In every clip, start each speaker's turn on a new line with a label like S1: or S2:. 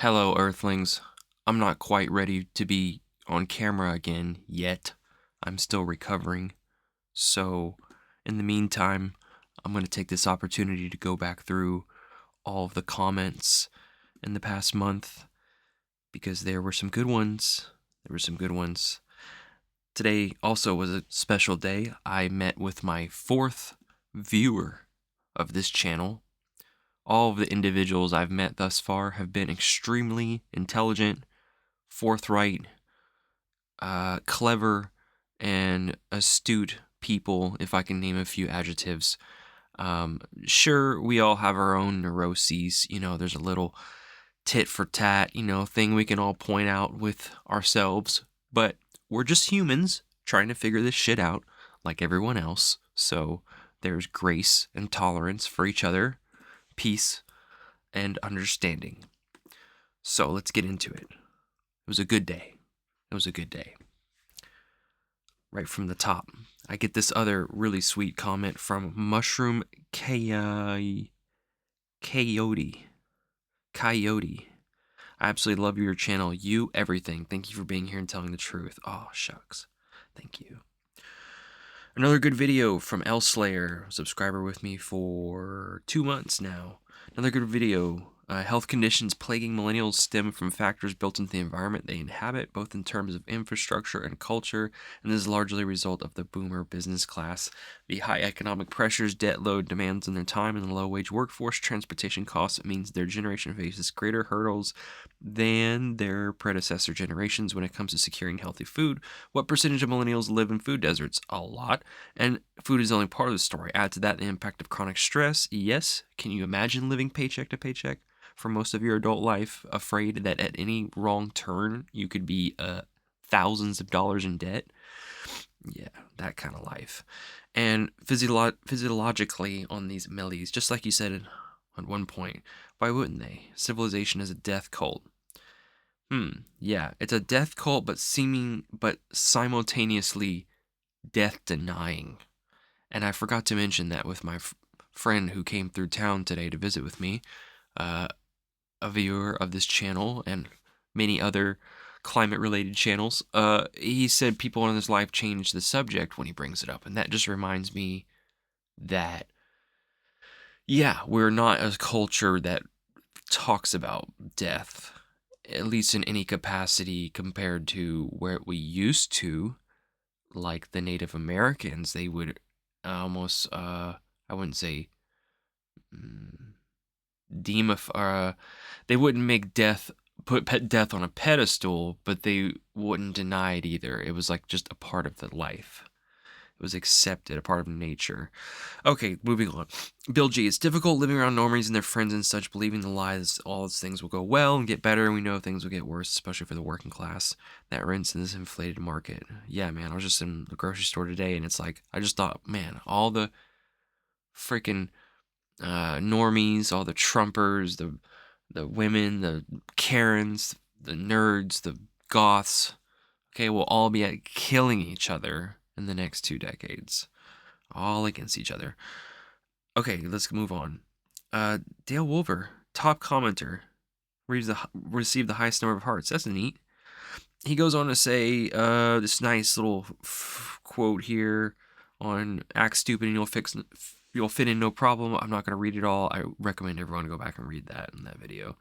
S1: Hello, Earthlings. I'm not quite ready to be on camera again yet. I'm still recovering. So, in the meantime, I'm going to take this opportunity to go back through all of the comments in the past month because there were some good ones. Today also was a special day. I met with my fourth viewer of this channel. All of the individuals I've met thus far have been extremely intelligent, forthright, clever, and astute people, if I can name a few adjectives. Sure, we all have our own neuroses. There's a little tit for tat, thing we can all point out with ourselves. But we're just humans trying to figure this shit out like everyone else. So there's grace and tolerance for each other, peace, and understanding. So let's get into it. It was a good day. Right from the top, I get this other really sweet comment from Mushroom Coyote. I absolutely love your channel. You everything. Thank you for being here and telling the truth. Oh, shucks. Thank you. Another good video from L Slayer, subscriber with me for 2 months now. Another good video. Health conditions plaguing millennials stem from factors built into the environment they inhabit, both in terms of infrastructure and culture, and this is largely a result of the boomer business class. The high economic pressures, debt load, demands on their time, and the low-wage workforce, transportation costs means their generation faces greater hurdles than their predecessor generations when it comes to securing healthy food. What percentage of millennials live in food deserts? A lot. And food is only part of the story. Add to that the impact of chronic stress. Yes. Can you imagine living paycheck to paycheck for most of your adult life, afraid that at any wrong turn you could be thousands of dollars in debt? Yeah, that kind of life. And physiologically on these millies, just like you said at one point, why wouldn't they? Civilization is a death cult. Yeah, it's a death cult, but simultaneously death denying. And I forgot to mention that with my friend who came through town today to visit with me, a viewer of this channel and many other climate-related channels. He said people in his life change the subject when he brings it up, and that just reminds me that, yeah, we're not a culture that talks about death, at least in any capacity compared to where we used to. Like the Native Americans, they would almost, I wouldn't say, they wouldn't make death on a pedestal, but they wouldn't deny it either. It was like just a part of the life. It was accepted, a part of nature. Okay, moving on. Bill G. It's difficult living around normies and their friends and such, believing the lies all these things will go well and get better, and we know things will get worse, especially for the working class that rents in this inflated market. Yeah, man, I was just in the grocery store today, and it's like, I just thought, man, all the freaking normies, all the Trumpers, the women, the Karens, the nerds, the goths, okay, will all be killing each other in the next 2 decades. All against each other. Okay, let's move on. Dale Wolver, top commenter, received the highest number of hearts. That's neat. He goes on to say this nice little quote here on act stupid and you'll fit in no problem. I'm not going to read it all. I recommend everyone go back and read that in that video.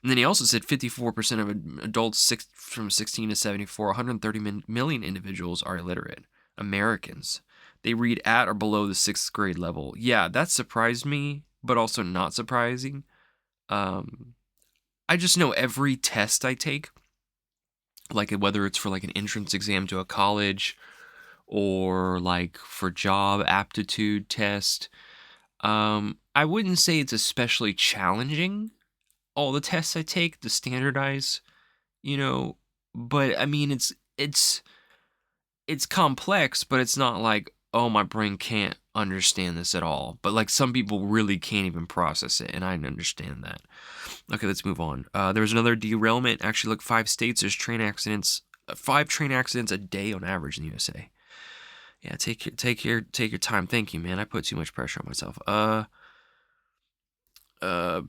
S1: And then he also said 54% of adults from 16 to 74, 130 million individuals are illiterate. Americans. They read at or below the 6th grade level. Yeah, that surprised me, but also not surprising. I just know every test I take, like whether it's for like an entrance exam to a college or like for job aptitude test, I wouldn't say it's especially challenging, all the tests I take to standardize, but I mean it's complex, but it's not like, oh, my brain can't understand this at all. But like some people really can't even process it, and I understand that. Okay, let's move on. There was another derailment. Actually, look, 5 states. There's 5 train accidents a day on average in the USA. Yeah, take your time. Thank you, man. I put too much pressure on myself.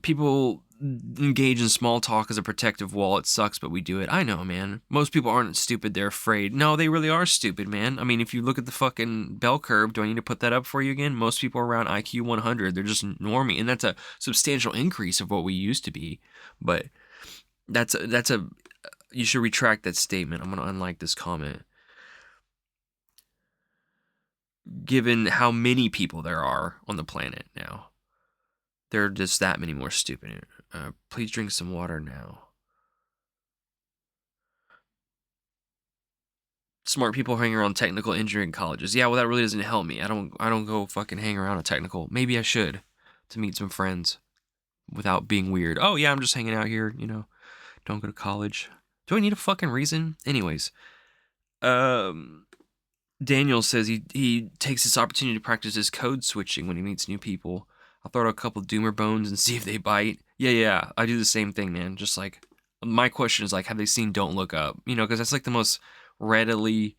S1: People engage in small talk as a protective wall. It sucks, but we do it. I know, man. Most people aren't stupid. They're afraid. No, they really are stupid, man. I mean, if you look at the fucking bell curve, do I need to put that up for you again? Most people are around IQ 100. They're just normie. And that's a substantial increase of what we used to be. But you should retract that statement. I'm going to unlike this comment. Given how many people there are on the planet now. There are just that many more stupid. Please drink some water now. Smart people hang around technical engineering colleges. Yeah, well, that really doesn't help me. I don't go fucking hang around a technical. Maybe I should to meet some friends without being weird. Oh yeah, I'm just hanging out here. Don't go to college. Do I need a fucking reason? Anyways, Daniel says he takes this opportunity to practice his code switching when he meets new people. I'll throw out a couple doomer bones and see if they bite. Yeah, I do the same thing, man. Just like, my question is like, have they seen Don't Look Up? Because that's like the most readily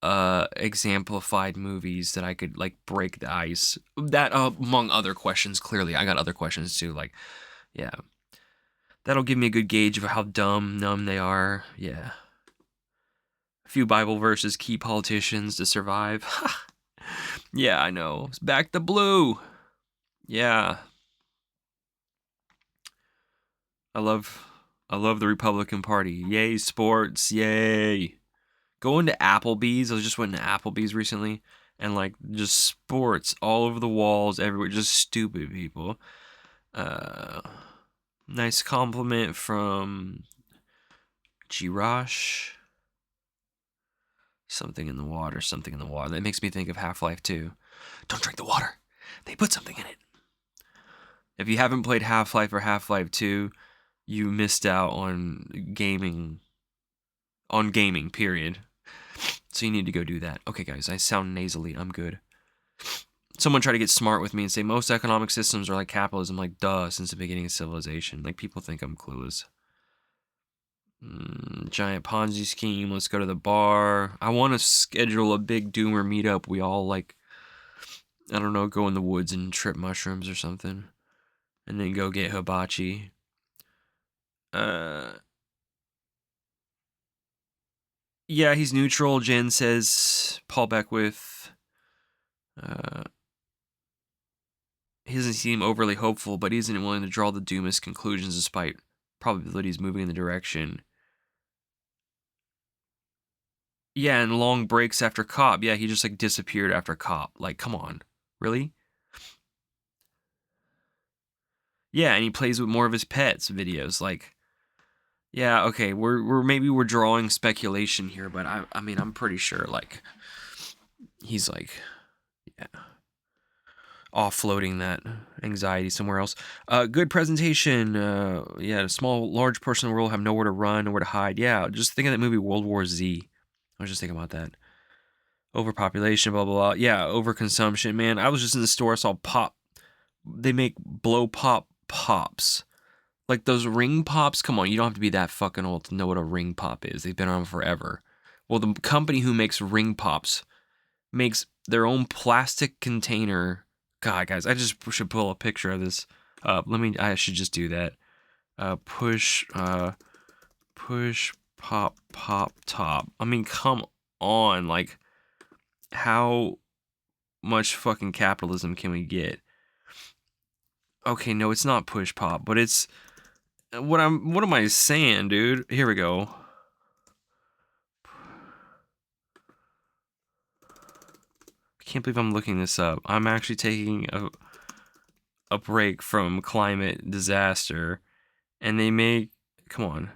S1: exemplified movies that I could like break the ice. That among other questions, clearly. I got other questions too, like, yeah. That'll give me a good gauge of how numb they are. Yeah. A few Bible verses, key politicians to survive. Yeah, I know. It's back to blue. Yeah. I love the Republican Party. Yay, sports. Yay. Going to Applebee's. I just went to Applebee's recently. And like just sports all over the walls, everywhere. Just stupid people. Nice compliment from Jirash. Something in the water. That makes me think of Half-Life 2. Don't drink the water. They put something in it. If you haven't played Half-Life or Half-Life 2, you missed out on gaming, period. So you need to go do that. Okay, guys, I sound nasally. I'm good. Someone tried to get smart with me and say most economic systems are like capitalism. Like, duh, since the beginning of civilization. Like, people think I'm clueless. Giant Ponzi scheme. Let's go to the bar. I want to schedule a big doomer meetup. We all, like, I don't know, go in the woods and trip mushrooms or something. And then go get hibachi. Yeah, he's neutral. Jen says Paul Beckwith. He doesn't seem overly hopeful, but he isn't willing to draw the doomest conclusions despite probabilities moving in the direction. Yeah, and long breaks after Cop. Yeah, he just like disappeared after Cop. Like, come on. Really? Yeah, and he plays with more of his pets videos. Like, yeah, okay, we're drawing speculation here, but I mean, I'm pretty sure like he's like, yeah, offloading that anxiety somewhere else. Good presentation. Yeah, large person in the world have nowhere to run, nowhere to hide. Yeah, just think of that movie World War Z. I was just thinking about that. Overpopulation, blah, blah, blah. Yeah, overconsumption, man. I was just in the store, I saw pop. They make blow pop pops. Like those ring pops. Come on, you don't have to be that fucking old to know what a ring pop is. They've been around forever. Well, the company who makes ring pops makes their own plastic container. God, guys, I just should pull a picture of this up. I should just do that. Push pop top. I mean, come on. Like, how much fucking capitalism can we get? Okay, no, it's not push pop, but it's what am I saying, dude? Here we go. I can't believe I'm looking this up. I'm actually taking a break from climate disaster, and they make, come on.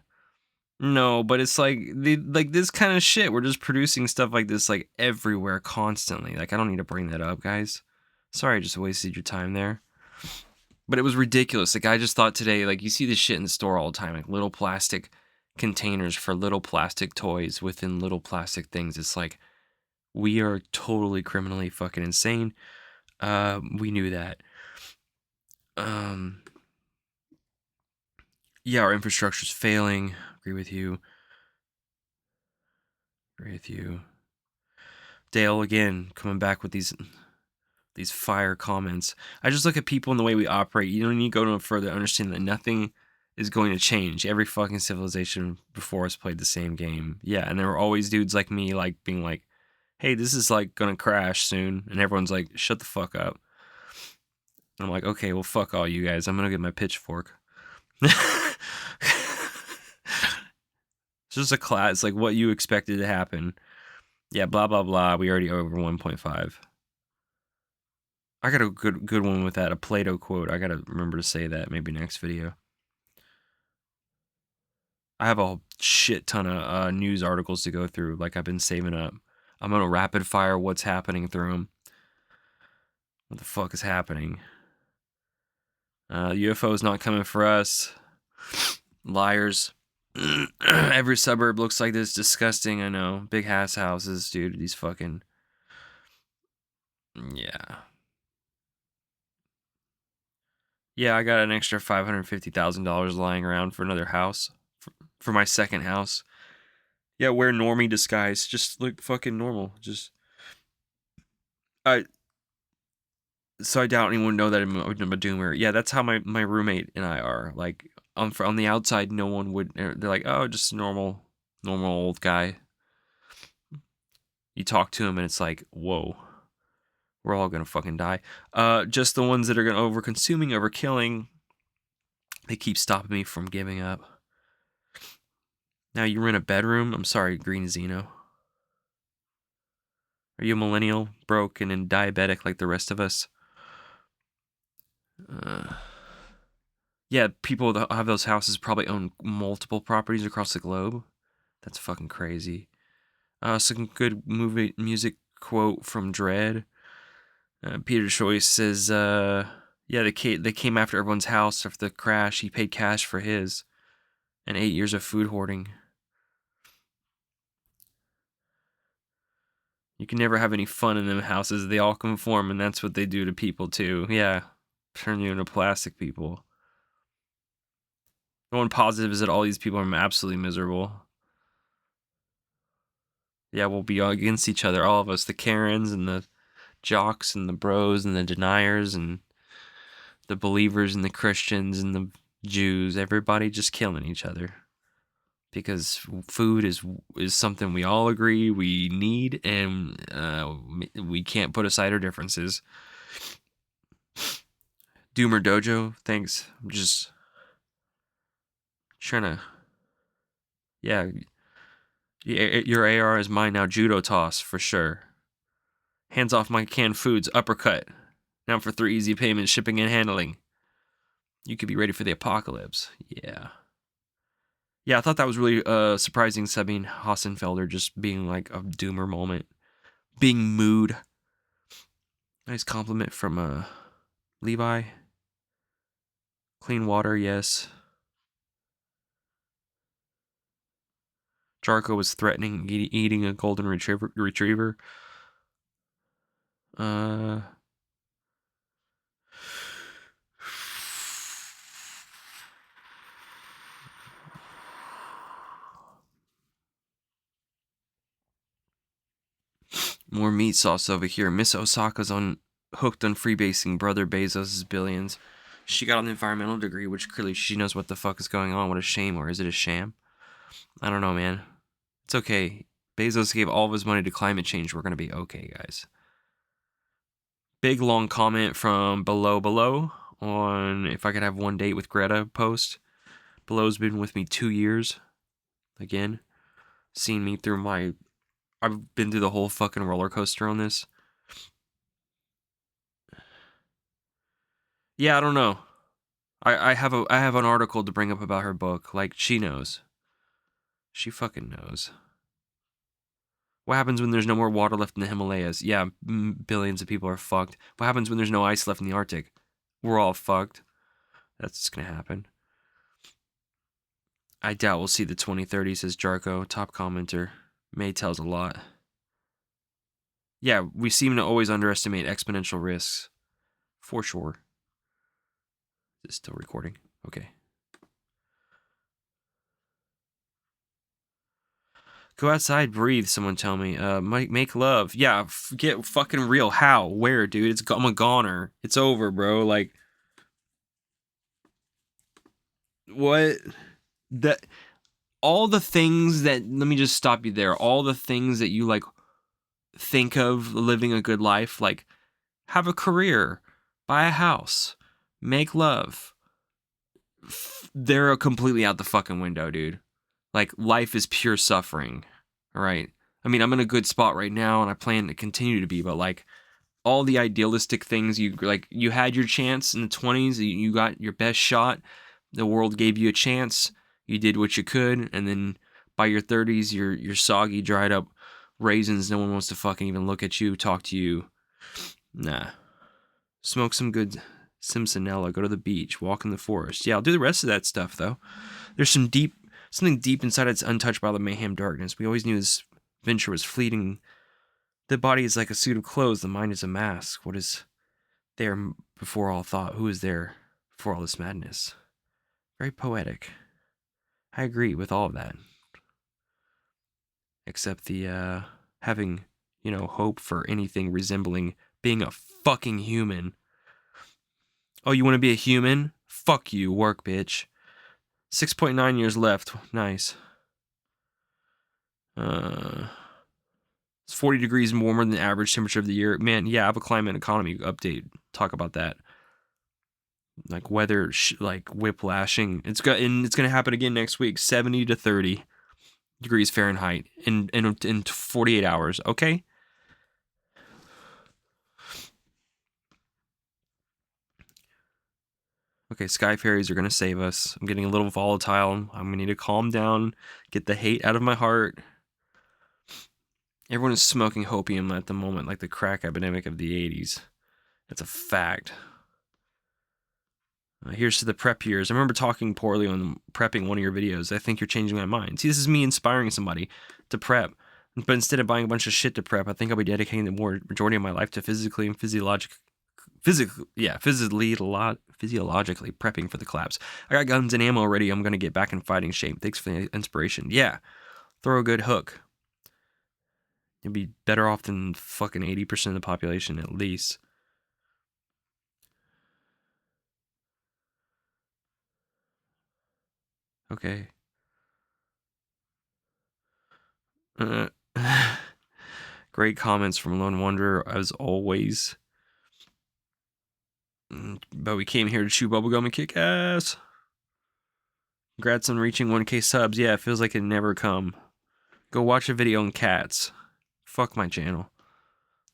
S1: No, but it's like this kind of shit. We're just producing stuff like this like everywhere constantly. Like, I don't need to bring that up, guys. Sorry, I just wasted your time there. But it was ridiculous. Like, I just thought today, like, you see this shit in the store all the time, like little plastic containers for little plastic toys within little plastic things. It's like, we are totally criminally fucking insane. We knew that. Yeah, our infrastructure's failing. Agree with you. Dale, again, coming back with these these fire comments. I just look at people and the way we operate. You don't need to go no further to understand that nothing is going to change. Every fucking civilization before us played the same game. Yeah, and there were always dudes like me, like being like, hey, this is like gonna crash soon. And everyone's like, shut the fuck up. And I'm like, okay, well, fuck all you guys. I'm gonna get my pitchfork. It's just a class. It's like what you expected to happen. Yeah, blah, blah, blah. We already over 1.5. I got a good one with that. A Plato quote. I gotta remember to say that maybe next video. I have a shit ton of news articles to go through. Like I've been saving up. I'm gonna rapid fire what's happening through them. What the fuck is happening? UFO's not coming for us. Liars. Every suburb looks like this. Disgusting, I know. Big ass houses, dude. These fucking... Yeah. Yeah, I got an extra $550,000 lying around for another house. For my second house. Yeah, wear normie disguise. Just look fucking normal. Just... So I doubt anyone would know that I'm a doomer. Yeah, that's how my roommate and I are. Like, on the outside, no one would... They're like, oh, just normal old guy. You talk to him and it's like, whoa. We're all gonna fucking die. Just the ones that are gonna over-consuming, over-killing. They keep stopping me from giving up. Now you rent a bedroom? I'm sorry, Green Zeno. Are you a millennial, broken, and diabetic like the rest of us? Yeah, people that have those houses probably own multiple properties across the globe. That's fucking crazy. Some good music quote from Dread. Peter Choice says, yeah, they came after everyone's house after the crash. He paid cash for his. And 8 years of food hoarding. You can never have any fun in them houses. They all conform, and that's what they do to people, too. Yeah. Turn you into plastic people. The one positive is that all these people are absolutely miserable. Yeah, we'll be all against each other, all of us. The Karens and the jocks and the bros and the deniers and the believers and the Christians and the Jews. Everybody just killing each other. Because food is something we all agree we need, and we can't put aside our differences. Doomer Dojo, thanks. I'm just trying to... Yeah, your AR is mine now. Judo toss, for sure. Hands off my canned foods, uppercut. Now for 3 easy payments, shipping and handling. You could be ready for the apocalypse. Yeah. Yeah, I thought that was really surprising, Sabine Hassenfelder just being like a doomer moment. Being mood. Nice compliment from Levi. Clean water, yes. Jarko was threatening eating a golden retriever. More meat sauce over here. Miss Osaka's hooked on freebasing Brother Bezos' billions. She got an environmental degree, which clearly she knows what the fuck is going on. What a shame. Or is it a sham? I don't know, man. It's okay. Bezos gave all of his money to climate change. We're going to be okay, guys. Big long comment from Below on if I could have one date with Greta post. Below's been with me 2 years. Again. Seen me through my... I've been through the whole fucking roller coaster on this. Yeah, I don't know. I have an article to bring up about her book. Like, she knows. She fucking knows. What happens when there's no more water left in the Himalayas? Yeah, billions of people are fucked. What happens when there's no ice left in the Arctic? We're all fucked. That's just gonna happen. I doubt we'll see the 2030, says Jarko, top commenter. May tells a lot. Yeah, we seem to always underestimate exponential risks. For sure. Is it still recording? Okay. Go outside, breathe. Someone tell me. Make love. Yeah, get fucking real. How? Where, dude? I'm a goner. It's over, bro. Like, what? That all the things that. Let me just stop you there. All the things that you like think of living a good life, like have a career, buy a house, make love. They're completely out the fucking window, dude. Like, life is pure suffering. All right. I mean, I'm in a good spot right now, and I plan to continue to be. But like, all the idealistic things, you had your chance in the 20s. You got your best shot. The world gave you a chance. You did what you could, and then by your 30s, you're soggy, dried up raisins. No one wants to fucking even look at you, talk to you. Nah. Smoke some good Simpsonella. Go to the beach. Walk in the forest. Yeah, I'll do the rest of that stuff though. There's something deep inside that's untouched by the mayhem darkness. We always knew this venture was fleeting. The body is like a suit of clothes. The mind is a mask. What is there before all thought? Who is there before all this madness? Very poetic. I agree with all of that. Except the, having, hope for anything resembling being a fucking human. Oh, you want to be a human? Fuck you, work, bitch. 6.9 years left. Nice. It's 40 degrees warmer than the average temperature of the year. Man, yeah, I have a climate economy update. Talk about that. Like weather, like whiplashing. It's going to happen again next week. 70 to 30 degrees Fahrenheit in 48 hours. Okay. Okay, sky fairies are going to save us. I'm getting a little volatile. I'm going to need to calm down, get the hate out of my heart. Everyone is smoking hopium at the moment, like the crack epidemic of the 80s. That's a fact. Here's to the prep years. I remember talking poorly on prepping one of your videos. I think you're changing my mind. See, this is me inspiring somebody to prep. But instead of buying a bunch of shit to prep, I think I'll be dedicating the majority of my life to physically and physiologically prepping for the collapse. I got guns and ammo already. I'm going to get back in fighting shape. Thanks for the inspiration. Yeah. Throw a good hook. You'd be better off than fucking 80% of the population at least. Okay. Great comments from Lone Wanderer, as always. But we came here to chew bubblegum and kick ass. Congrats on reaching 1K subs. Yeah, it feels like it never come. Go watch a video on cats. Fuck my channel.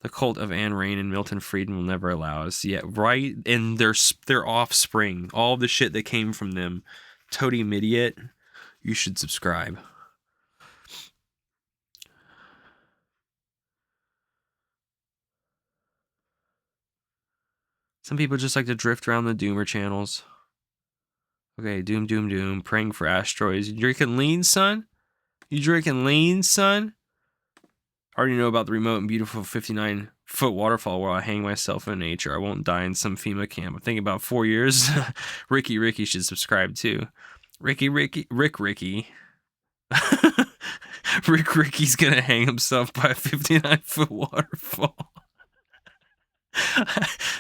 S1: The cult of Anne Rain and Milton Friedman will never allow us. Yeah, right? And their offspring. All the shit that came from them. Toady idiot. You should subscribe. Some people just like to drift around the Doomer channels. Okay, doom. Praying for asteroids. You drinking lean, son? You drinking lean, son? I already know about the remote and beautiful 59-foot waterfall where I hang myself in nature. I won't die in some FEMA camp. I'm thinking about 4 years. Ricky should subscribe too. Ricky. Rick Ricky's gonna hang himself by a 59-foot waterfall.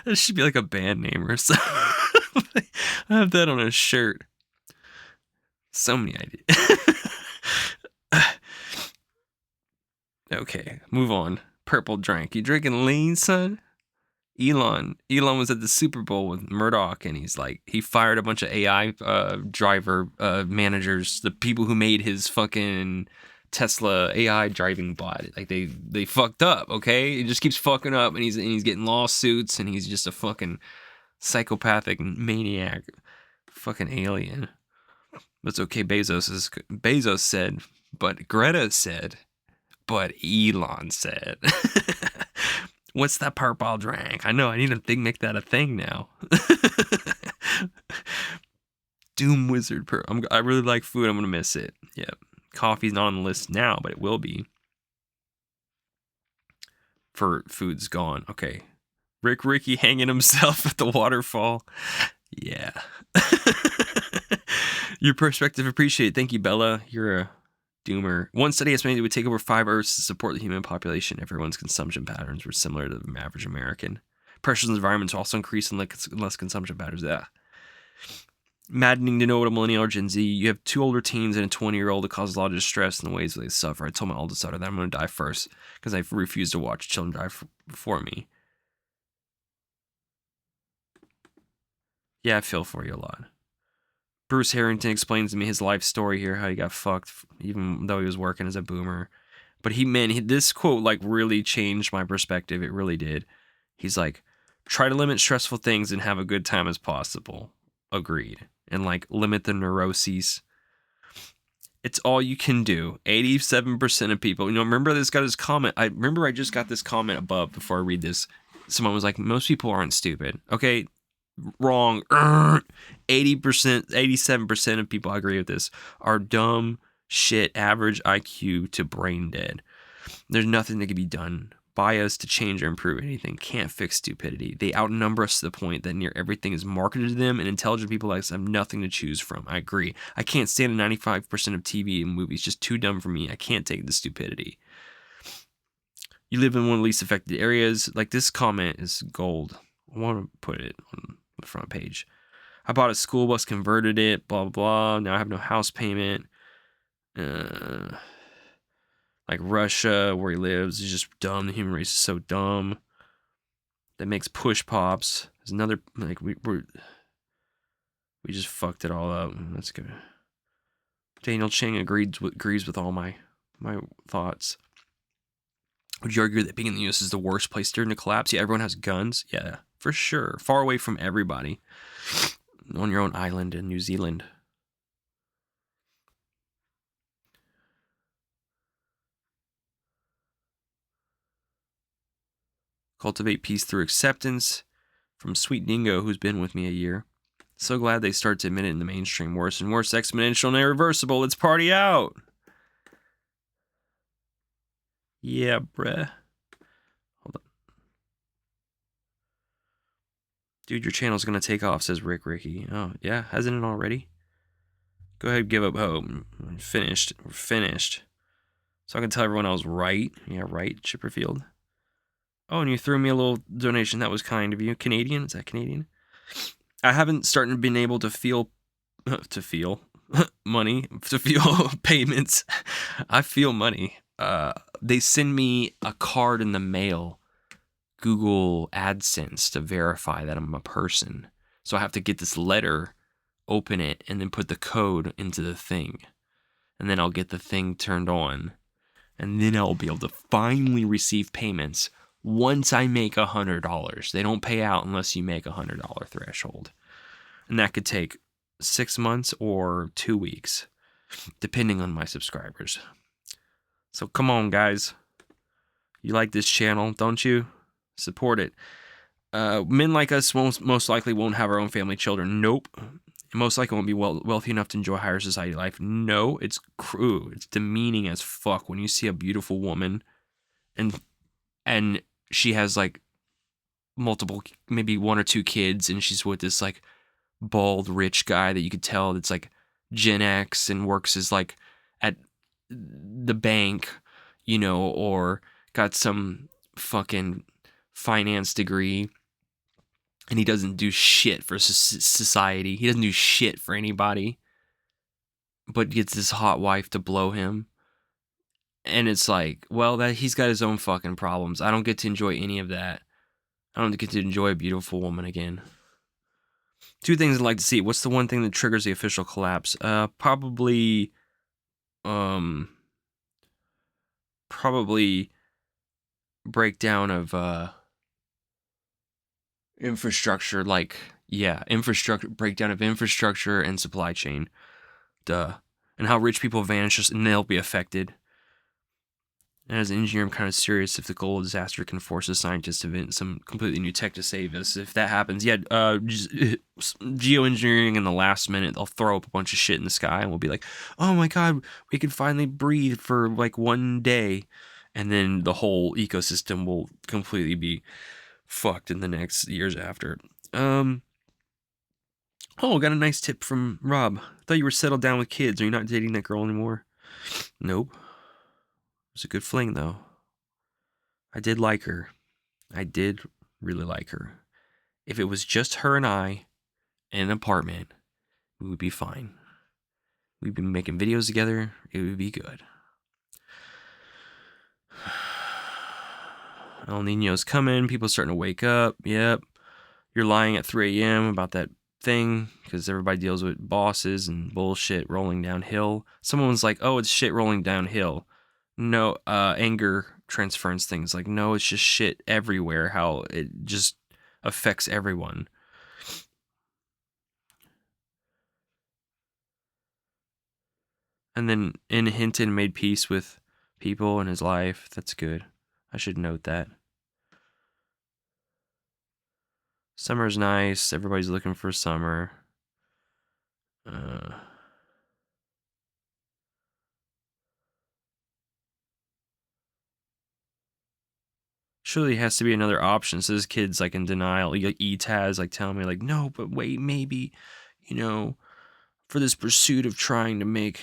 S1: That should be like a band name or something. I have that on a shirt. So many ideas. Okay, move on. Purple drank. You drinking lean, son? Elon was at the Super Bowl with Murdoch, and he fired a bunch of AI driver managers, the people who made his fucking Tesla AI driving bot. Like they fucked up. Okay, he just keeps fucking up, and he's getting lawsuits, and he's just a fucking psychopathic maniac, fucking alien. That's okay. Bezos said, but Greta said, but Elon said. What's that purple drink? I know, I need to make that a thing now. Doom Wizard I really like food. I'm going to miss it. Yeah. Coffee's not on the list now, but it will be. For food's gone. Okay. Ricky hanging himself at the waterfall. Yeah. Your perspective appreciated. Thank you, Bella. You're Doomer. One study estimated it would take over 5 Earths to support the human population. Everyone's consumption patterns were similar to the average American. Pressures in the environment also increase in less consumption patterns. Yeah. Maddening to know what a millennial or Gen Z. You have 2 older teens and a 20-year-old that causes a lot of distress in the ways they suffer. I told my oldest daughter that I'm going to die first because I refuse to watch children die before me. Yeah, I feel for you a lot. Bruce Harrington explains to me his life story here, how he got fucked, even though he was working as a boomer. But this quote like really changed my perspective. It really did. He's like, try to limit stressful things and have a good time as possible. Agreed. And like limit the neuroses. It's all you can do. 87% of people, remember this got his comment. I just got this comment above before I read this. Someone was like, most people aren't stupid. Okay, wrong. 80%, 87% of people, I agree with this, are dumb shit, average IQ to brain dead. There's nothing that can be done by us to change or improve anything. Can't fix stupidity. They outnumber us to the point that near everything is marketed to them, and intelligent people like us have nothing to choose from. I agree. I can't stand 95% of TV and movies. Just too dumb for me. I can't take the stupidity. You live in one of the least affected areas. Like, this comment is gold. I want to put it on the front page. I bought a school bus, converted it, blah, blah, blah. Now I have no house payment. Like Russia, where he lives, is just dumb. The human race is so dumb. That makes push pops. There's another, like, we just fucked it all up. That's good. Daniel Chang agrees with all my thoughts. Would you argue that being in the U.S. is the worst place during the collapse? Yeah, everyone has guns. Yeah, for sure. Far away from everybody. On your own island in New Zealand. Cultivate peace through acceptance. From Sweet Dingo, who's been with me a year. So glad they start to admit it in the mainstream. Worse and worse, exponential and irreversible. Let's party out. Yeah, bruh. Hold on. Dude, your channel's gonna take off, says Ricky. Oh, yeah? Hasn't it already? Go ahead, give up hope. We're finished. So I can tell everyone I was right. Yeah, right, Chipperfield. Oh, and you threw me a little donation. That was kind of you. Canadian? Is that Canadian? I haven't started been able to feel money, to feel payments. I feel money. They send me a card in the mail, Google AdSense, to verify that I'm a person. So I have to get this letter, open it, and then put the code into the thing. And then I'll get the thing turned on. And then I'll be able to finally receive payments once I make $100. They don't pay out unless you make $100 threshold. And that could take 6 months or 2 weeks, depending on my subscribers. So come on, guys. You like this channel, don't you? Support it. Men like us most likely won't have our own family children. Nope. Most likely won't be wealthy enough to enjoy higher society life. No, it's cruel. It's demeaning as fuck when you see a beautiful woman and she has like multiple, maybe 1 or 2 kids, and she's with this like bald rich guy that you could tell that's like Gen X and works as like at the bank, or got some fucking finance degree, and he doesn't do shit for society. He doesn't do shit for anybody, but gets this hot wife to blow him. And it's like, well, that he's got his own fucking problems. I don't get to enjoy any of that. I don't get to enjoy a beautiful woman again. 2 things I'd like to see. What's the one thing that triggers the official collapse? Probably breakdown of infrastructure, breakdown of infrastructure and supply chain. Duh. And how rich people vanish and they'll be affected. And as an engineer, I'm kind of serious if the global disaster can force a scientist to invent some completely new tech to save us. If that happens, geoengineering in the last minute, they'll throw up a bunch of shit in the sky and we'll be like, oh my God, we can finally breathe for like 1 day. And then the whole ecosystem will completely be fucked in the next years after. Oh, got a nice tip from Rob. Thought you were settled down with kids. Are you not dating that girl anymore? Nope. It was a good fling, though. I did like her. I did really like her. If it was just her and I in an apartment, we would be fine. We'd be making videos together. It would be good. El Nino's coming. People starting to wake up. Yep. You're lying at 3 a.m. about that thing because everybody deals with bosses and bullshit rolling downhill. Someone was like, oh, it's shit rolling downhill. No, anger transference things. Like, no, it's just shit everywhere. How it just affects everyone. And then in Hinton made peace with people in his life. That's good. I should note that. Summer's nice. Everybody's looking for summer. Surely has to be another option. So this kid's like in denial. Like E-Taz like telling me like, no, but wait, maybe, for this pursuit of trying to make.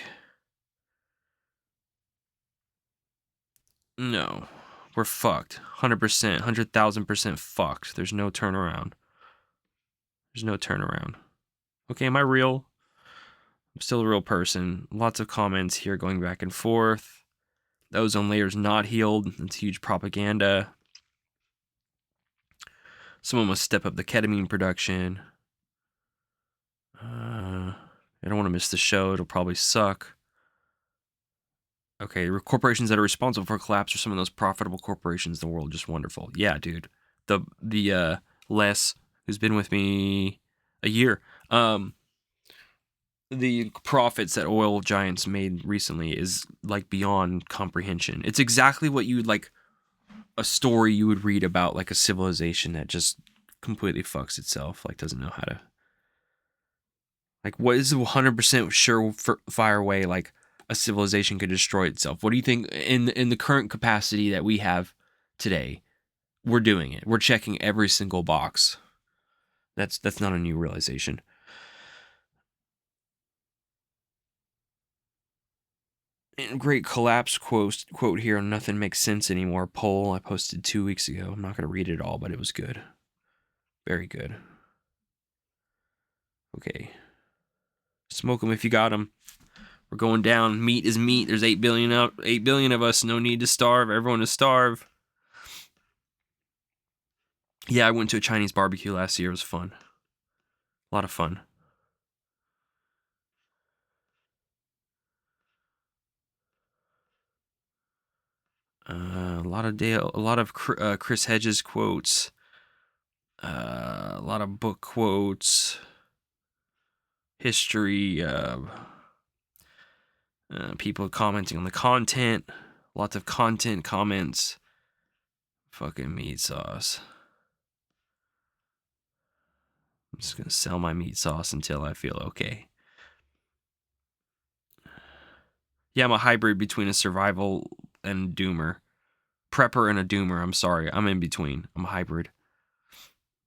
S1: No, we're fucked. 100%, 100,000% fucked. There's no turnaround. There's no turnaround. Okay, am I real? I'm still a real person. Lots of comments here going back and forth. The ozone layer's not healed. It's huge propaganda. Someone must step up the ketamine production. I don't want to miss the show. It'll probably suck. Okay, corporations that are responsible for collapse are some of those profitable corporations in the world. Just wonderful. Yeah, dude. The Les, who's been with me a year, the profits that oil giants made recently is like beyond comprehension. It's exactly what you would like a story you would read about like a civilization that just completely fucks itself, like doesn't know how to. Like, what is a 100% surefire way like a civilization could destroy itself? What do you think in the current capacity that we have today? We're doing it. We're checking every single box. That's not a new realization. And great collapse quote here. Nothing makes sense anymore. Poll I posted 2 weeks ago. I'm not going to read it all, but it was good. Very good. Okay. Smoke them if you got them. We're going down. Meat is meat. There's 8 billion of us. No need to starve. Everyone to starve. Yeah, I went to a Chinese barbecue last year. It was fun. A lot of fun. A lot of Chris Hedges quotes. A lot of book quotes. History. People commenting on the content. Lots of content comments. Fucking meat sauce. I'm just gonna sell my meat sauce until I feel okay. Yeah, I'm a hybrid between a survival and doomer. Prepper and a doomer. I'm sorry. I'm in between. I'm a hybrid.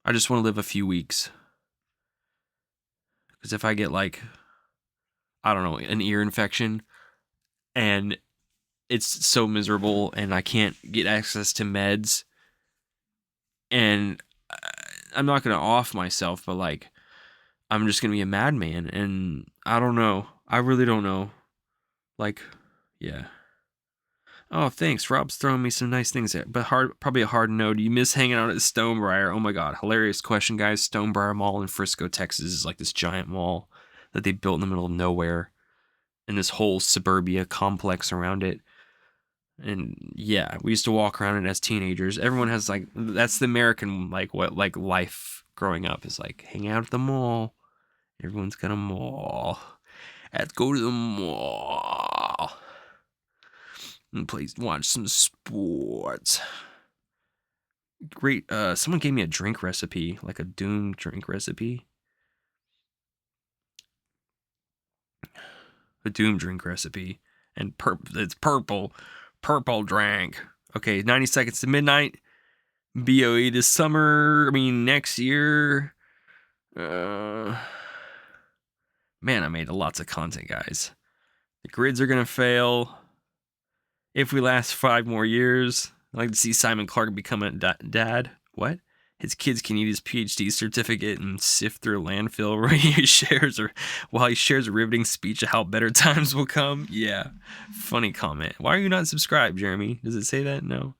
S1: I just want to live a few weeks. Because if I get like, I don't know, an ear infection and it's so miserable and I can't get access to meds and I'm not going to off myself, but like, I'm just going to be a madman. And I don't know. I really don't know. Like, yeah. Oh, thanks. Rob's throwing me some nice things there. But probably a hard no. Do you miss hanging out at Stonebriar? Oh my God. Hilarious question, guys. Stonebriar Mall in Frisco, Texas is like this giant mall that they built in the middle of nowhere. And this whole suburbia complex around it. And yeah, we used to walk around it as teenagers. Everyone has like, that's the American, like what, like life growing up is like hang out at the mall. Everyone's got a mall. Let's go to the mall. And please watch some sports. Great. Someone gave me a drink recipe, like a Doom drink recipe. A Doom drink recipe. And it's purple. Purple drink. Okay, 90 seconds to midnight. BOE this summer. I mean, next year. Man, I made lots of content, guys. The grids are going to fail. If we last 5 more years, I'd like to see Simon Clark become a dad. What? His kids can eat his PhD certificate and sift through landfill while he shares a riveting speech of how better times will come. Yeah. Funny comment. Why are you not subscribed, Jeremy? Does it say that? No.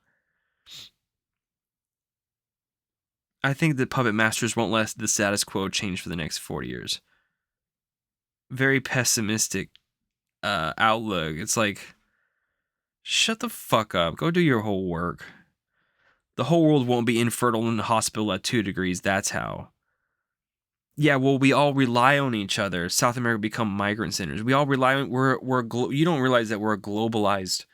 S1: I think the puppet masters won't let the status quo change for the next 40 years. Very pessimistic outlook. It's like, shut the fuck up. Go do your whole work. The whole world won't be infertile in the hospital at 2 degrees. That's how. Yeah, well, we all rely on each other. South America become migrant centers. We all rely on. You don't realize that we're a globalized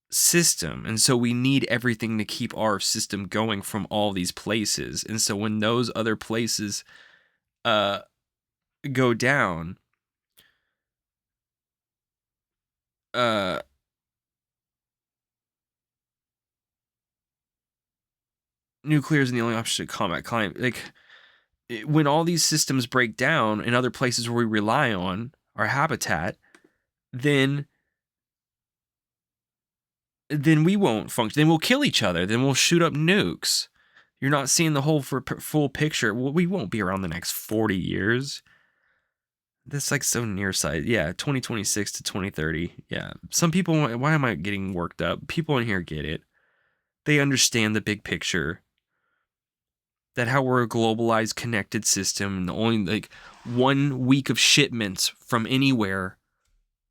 S1: system, and so we need everything to keep our system going from all these places. And so when those other places go down, nuclear is the only option to combat climate. Like, when all these systems break down in other places where we rely on our habitat, then we won't function. Then we'll kill each other. Then we'll shoot up nukes. You're not seeing the whole full picture. Well, we won't be around the next 40 years. That's like so nearsighted. Yeah, 2026 to 2030. Yeah, some people. Why am I getting worked up? People in here get it. They understand the big picture. That how we're a globalized, connected system, and only like 1 week of shipments from anywhere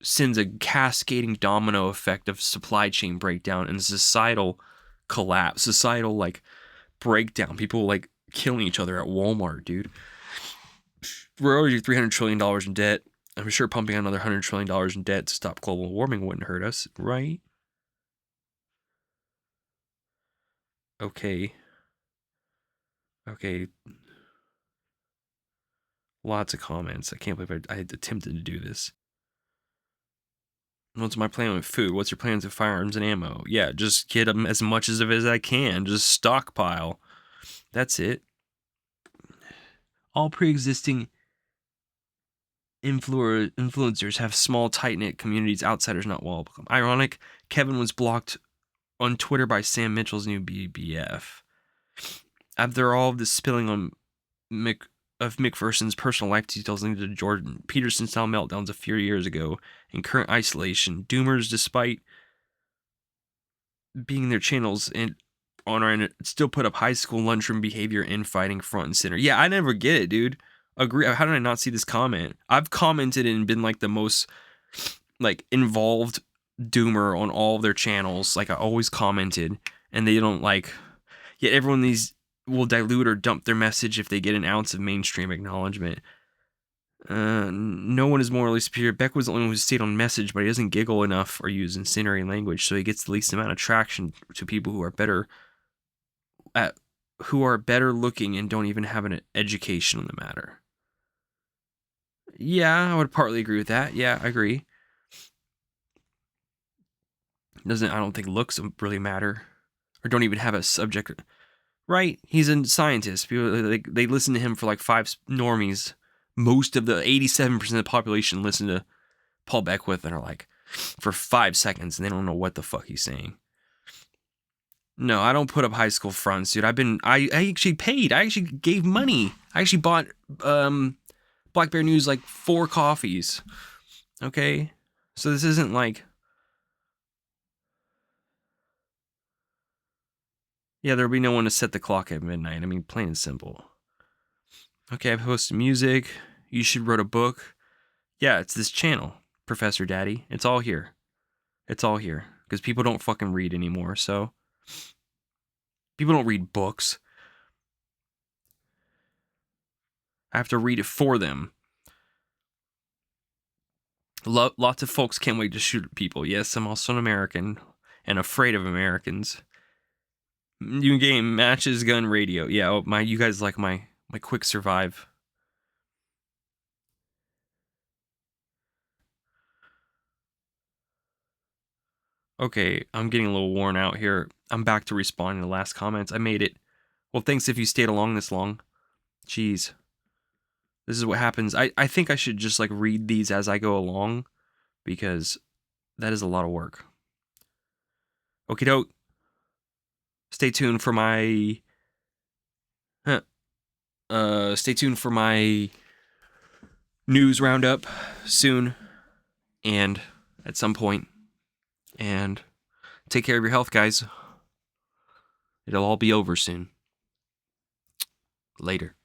S1: sends a cascading domino effect of supply chain breakdown and societal collapse, societal like breakdown. People like killing each other at Walmart, dude. We're already $300 trillion in debt. I'm sure pumping out another $100 trillion in debt to stop global warming wouldn't hurt us, right? Okay. Lots of comments. I can't believe I had attempted to do this. What's my plan with food? What's your plans with firearms and ammo? Yeah, just get them as much of it as I can. Just stockpile. That's it. All pre-existing influencers have small, tight-knit communities. Outsiders not welcome. Ironic, Kevin was blocked on Twitter by Sam Mitchell's new BBF. After all of this spilling on McPherson's personal life details linked to Jordan Peterson-style meltdowns a few years ago and current isolation, Doomers, despite being their channels and on our end, still put up high school lunchroom behavior and fighting front and center. Yeah, I never get it, dude. Agree. How did I not see this comment? I've commented and been like the most like involved doomer on all of their channels. Like I always commented, and they don't like. Yet everyone these will dilute or dump their message if they get an ounce of mainstream acknowledgement. No one is morally superior. Beck was the only one who stayed on message, but he doesn't giggle enough or use incendiary language, so he gets the least amount of traction to people who are better looking and don't even have an education on the matter. Yeah, I would partly agree with that. Yeah, I agree. I don't think looks really matter, or don't even have a subject. Right? He's a scientist. People they listen to him for like 5 normies. Most of the 87% of the population listen to Paul Beckwith and are like for 5 seconds and they don't know what the fuck he's saying. No, I don't put up high school fronts, dude. I actually paid. I actually gave money. I actually bought Black Bear News like 4 coffees. Okay? So this isn't like, yeah, there'll be no one to set the clock at midnight. I mean, plain and simple. Okay, I've posted music. You should wrote a book. Yeah, it's this channel, Professor Daddy. It's all here. It's all here. Because people don't fucking read anymore, so. People don't read books. I have to read it for them. Lots of folks can't wait to shoot at people. Yes, I'm also an American and afraid of Americans. New game, matches, gun, radio. Yeah, you guys like my quick survive. Okay, I'm getting a little worn out here. I'm back to responding to the last comments. I made it. Well, thanks if you stayed along this long. Jeez. This is what happens. I think I should just like read these as I go along because that is a lot of work. Okie doke. Stay tuned for my news roundup soon and at some point. And take care of your health, guys. It'll all be over soon. Later.